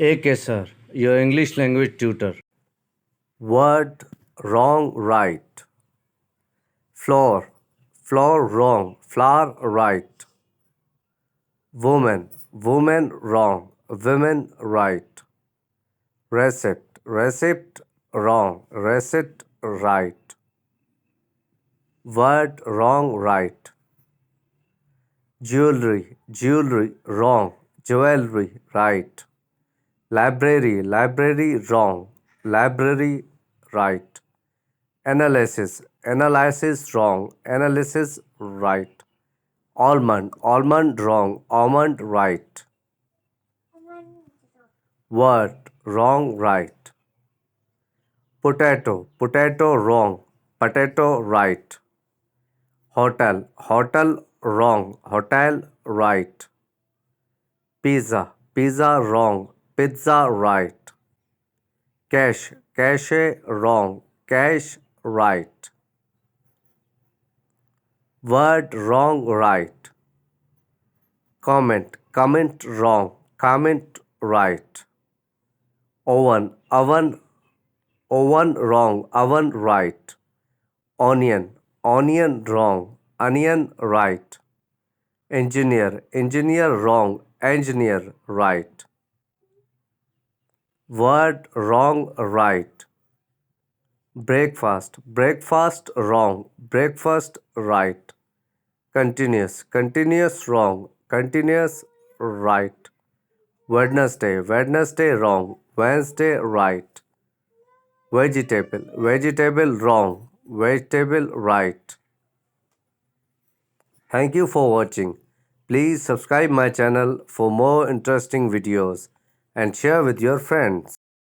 AK sir, your English language tutor. Word wrong, right. Floor, floor wrong, flower right. Woman, woman wrong, women right. Receipt, receipt wrong, receipt right. Word wrong, right. Jewelry, jewelry wrong, jewelry right. Library, library wrong, library right. Analysis, analysis wrong, analysis right. Almond, almond wrong, almond right. Word wrong, right. Potato, potato wrong, potato right. Hotel, hotel wrong, hotel right. Pizza, pizza wrong, pizza right. Cash, cash wrong, cash right. Word wrong, right. Comment, comment wrong, comment right. Oven, oven, oven wrong, oven right. Onion, onion wrong, onion right. Engineer, engineer wrong, engineer right. Word wrong, right. Breakfast, breakfast wrong, breakfast right. Continuous, continuous wrong, continuous right. Wednesday, Wednesday wrong, Wednesday right. Vegetable, vegetable wrong, vegetable right. Thank you for watching. Please subscribe my channel for more interesting videos and share with your friends.